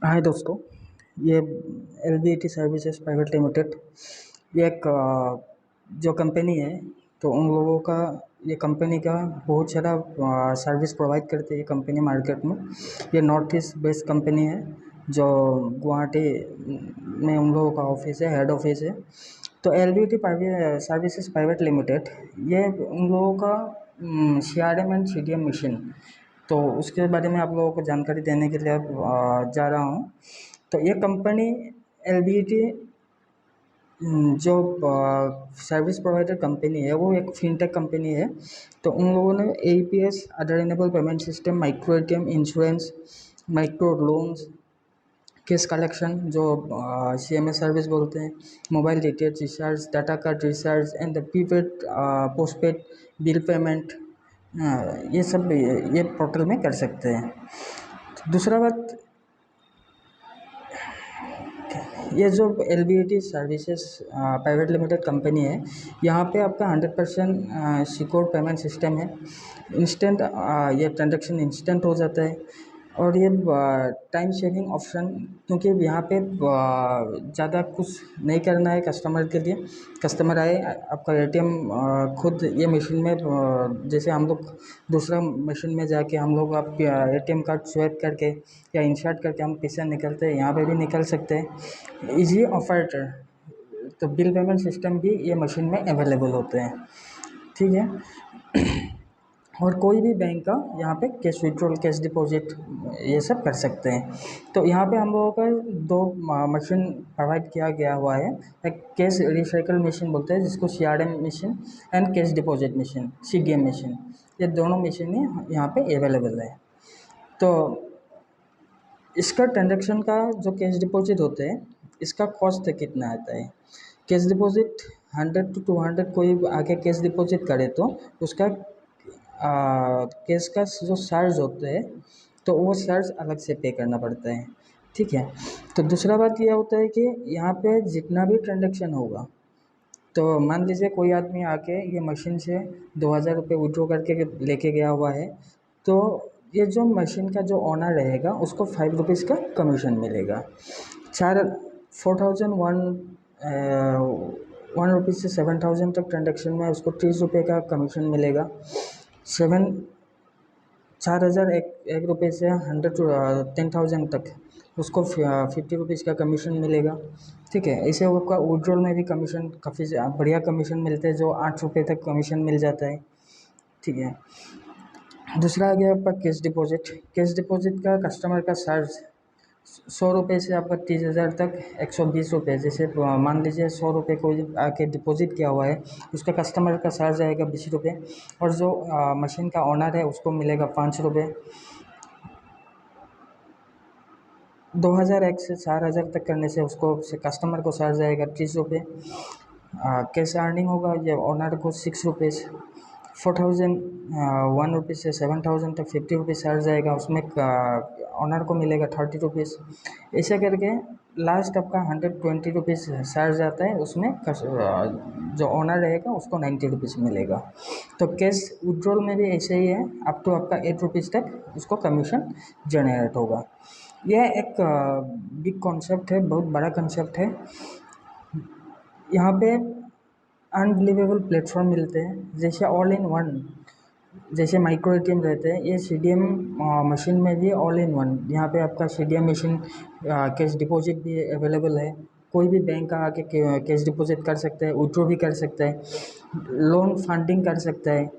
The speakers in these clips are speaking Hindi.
हाय दोस्तों, ये LBT सर्विसेज प्राइवेट लिमिटेड ये एक जो कंपनी है, तो उन लोगों का ये कंपनी का बहुत सारा सर्विस प्रोवाइड करती है ये कंपनी मार्केट में। ये नॉर्थ ईस्ट बेस्ड कंपनी है जो गुवाहाटी में उन लोगों का ऑफिस है, हेड ऑफिस है। तो LBT सर्विसेज प्राइवेट लिमिटेड ये उन लोगों का CRM एंड CDM मशीन, तो उसके बारे में आप लोगों को जानकारी देने के लिए अब जा रहा हूँ। तो ये कंपनी LBT जो सर्विस प्रोवाइडर कंपनी है वो एक फिनटेक कंपनी है। तो उन लोगों ने APS other enable payment system, micro ATM, insurance, micro loans, cash collection जो CMS सर्विस बोलते हैं, mobile details recharge, data card recharge and the prepaid postpaid bill payment, ये सब ये पोर्टल में कर सकते हैं। दूसरा बात, ये जो LBT services private limited company है, यहाँ पे आपका 100% सिक्योर पेमेंट सिस्टम है। इंस्टेंट ये ट्रांजेक्शन इंस्टेंट हो जाता है और ये टाइम सेविंग ऑप्शन, क्योंकि यहाँ पे ज़्यादा कुछ नहीं करना है कस्टमर के लिए। कस्टमर आए, आपका ATM खुद ये मशीन में जैसे हम लोग दूसरा मशीन में जाके हम लोग आप ATM कार्ड स्वैप करके या इंसर्ट करके हम पैसे निकलते हैं, यहाँ पे भी निकल सकते हैं। इजी ऑफर, तो बिल पेमेंट सिस्टम भी ये मशीन में अवेलेबल होते हैं, ठीक है। और कोई भी बैंक का यहाँ पे कैश विड्रॉल, कैश डिपॉजिट ये सब कर सकते हैं। तो यहाँ पे हम लोगों का दो मशीन प्रोवाइड किया गया हुआ है। एक कैश रिसाइकल मशीन बोलते हैं जिसको CRM machine, and cash deposit machine CDM machine, ये दोनों मशीन यहाँ पे अवेलेबल है। तो इसका ट्रांजेक्शन का जो कैश डिपॉजिट होते हैं, इसका कॉस्ट कितना आता है। कैश डिपॉजिट 100 to 200 कोई आके कैश डिपॉजिट करे तो उसका कैश का जो चार्ज होते हैं तो वो चार्ज अलग से पे करना पड़ता है, ठीक है। तो दूसरा बात यह होता है कि यहाँ पे जितना भी ट्रांजेक्शन होगा, तो मान लीजिए कोई आदमी आके ये मशीन से 2000 रुपये विड्रॉ करके लेके गया हुआ है, तो ये जो मशीन का जो ओनर रहेगा उसको 5 रुपीज़ का कमीशन मिलेगा। 1 रुपीज़ से 7000 तक ट्रांजेक्शन में उसको 30 रुपये का कमीशन मिलेगा। 4000 एक रुपये से 10,000 तक उसको 50 रुपीज़ का कमीशन मिलेगा, ठीक है। ऐसे आपका विड्रॉल में भी कमीशन काफ़ी बढ़िया कमीशन मिलते हैं, जो 8 रुपये तक कमीशन मिल जाता है, ठीक है। दूसरा आ गया आपका कैश डिपॉजिट। कैश डिपॉजिट का कस्टमर का चार्ज 100 रुपये से आपका 30,000 तक 120 रुपये, जैसे मान लीजिए 100 रुपये कोई आके डिपॉजिट किया हुआ है, उसका कस्टमर का चार्ज आएगा 20 रुपये, और जो मशीन का ओनर है उसको मिलेगा 5 रुपये। 2001 से 4000 तक करने से उसको से कस्टमर को चार्ज आएगा 30 रुपये। कैश अर्निंग होगा ये ओनर को 6 रुपीज़। 4000 1 रुपीज़ से 7000 तक 50 रुपीज़ चार्ज आएगा, उसमें ओनर को मिलेगा 30 रुपीज़। ऐसे करके लास्ट आपका 120 रुपीज़ चार्ज आता है, उसमें जो ओनर रहेगा उसको 90 रुपीज़ मिलेगा। तो कैश विड्रॉल में भी ऐसे ही है, अप टू आपका 8 रुपीज़ तक उसको कमीशन जनरेट होगा। यह एक बिग कॉन्सेप्ट है, बहुत बड़ा कॉन्सेप्ट है। यहाँ पे अनबिलीवेबल प्लेटफॉर्म मिलते हैं, जैसे ऑल इन वन, जैसे माइक्रो ATM रहते हैं, ये CDM मशीन में भी ऑल इन वन। यहाँ पे आपका CDM मशीन कैश डिपॉजिट भी अवेलेबल है, कोई भी बैंक का आके कैश डिपॉजिट कर सकता है, विड्रॉ भी कर सकता है, लोन फंडिंग कर सकता है,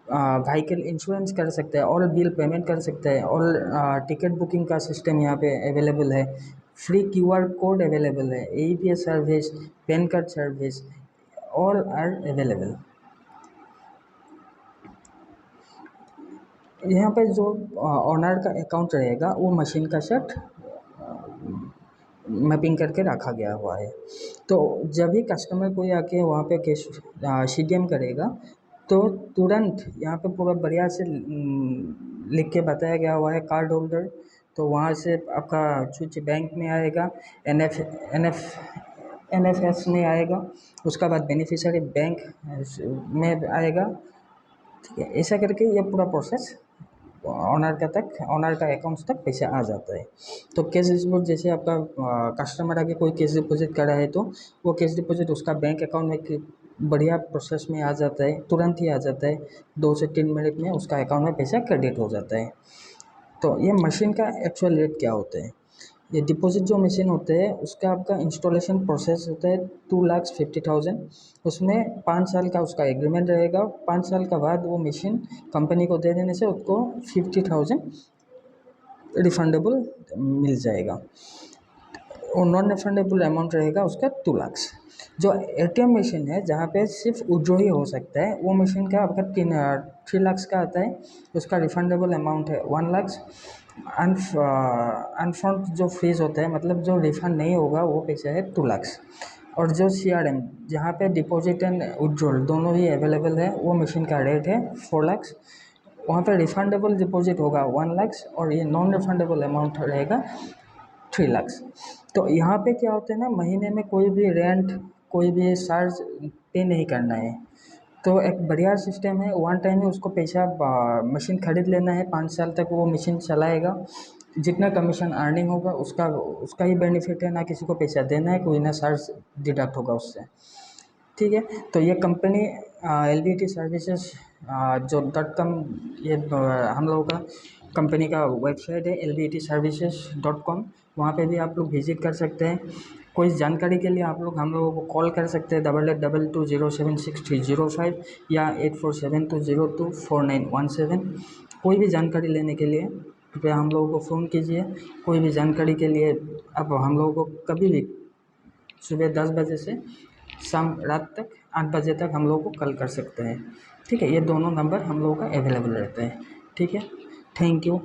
व्हीकल इंश्योरेंस कर सकता है, और बिल पेमेंट कर सकता है, और टिकट बुकिंग का सिस्टम यहाँ पे अवेलेबल है। फ्री QR कोड अवेलेबल है, APS service, pan card service, all are available. यहाँ पे जो ओनर का अकाउंट रहेगा वो मशीन का साथ मैपिंग करके रखा गया हुआ है। तो जब भी कस्टमर कोई आके वहाँ पे कैश CDM करेगा, तो तुरंत यहाँ पे पूरा बढ़िया से लिख के बताया गया हुआ है कार्ड होल्डर, तो वहाँ से आपका स्विच बैंक में आएगा, NF NFS में आएगा, उसका बाद बेनिफिशियरी बैंक में आएगा। ठीक है, ऐसा करके ये पूरा प्रोसेस ऑनर का अकाउंट्स तक पैसा आ जाता है। तो कैश डिपॉजिट जैसे आपका कस्टमर आके कोई कैश डिपॉजिट करा है तो वो कैश डिपॉजिट उसका बैंक अकाउंट में बढ़िया प्रोसेस में आ जाता है, तुरंत ही आ जाता है, 2 से 3 मिनट में उसका अकाउंट में पैसा क्रेडिट हो जाता है। तो ये मशीन का एक्चुअल रेट क्या होता है? ये डिपॉजिट जो मशीन होते हैं उसका आपका इंस्टॉलेशन प्रोसेस होता है 2,50,000। उसमें 5 साल का उसका एग्रीमेंट रहेगा। 5 साल का बाद वो मशीन कंपनी को दे देने से उसको 50,000 रिफंडेबल मिल जाएगा, और नॉन रिफंडेबल अमाउंट रहेगा उसका 2 लाख। जो ATM मशीन है जहाँ पे सिर्फ विड्रॉ ही हो सकता है, वो मशीन का आपका 3 लाख का आता है। उसका रिफंडेबल अमाउंट है 1 लाख। अनफंड जो फ्रीज होता है, मतलब जो रिफंड नहीं होगा, वो पैसा है 2 लाख। और जो CRM जहाँ पे डिपॉजिट एंड विड्रॉल दोनों ही अवेलेबल है, वो मशीन का रेट है 4 लाख। वहाँ पे रिफंडेबल डिपॉजिट होगा 1 लाख, और ये नॉन रिफंडेबल अमाउंट रहेगा 3 लाख। तो यहाँ पे क्या होता है ना, महीने में कोई भी रेंट, कोई भी चार्ज पे नहीं करना है। तो एक बढ़िया सिस्टम है, वन टाइम में उसको पैसा मशीन खरीद लेना है, 5 साल तक वो मशीन चलाएगा। जितना कमीशन अर्निंग होगा उसका उसका ही बेनिफिट है, ना किसी को पैसा देना है, कोई ना चार्ज डिडक्ट होगा उससे। ठीक है, तो ये कंपनी LBT सर्विसेज जो .com, ये हम लोगों का कंपनी का वेबसाइट है LBT services.com। वहाँ पे भी आप लोग विजिट कर सकते हैं। कोई जानकारी के लिए आप लोग हम लोगों को कॉल कर सकते हैं 8822076305 या 8472024917। कोई भी जानकारी लेने के लिए कृपया हम लोगों को फ़ोन कीजिए। कोई भी जानकारी के लिए आप हम लोगों को कभी भी सुबह 10 बजे से शाम रात तक 8 बजे तक हम लोगों को कॉल कर सकते हैं। ठीक है, ये दोनों नंबर हम लोगों का अवेलेबल रहता है। ठीक है, थैंक यू।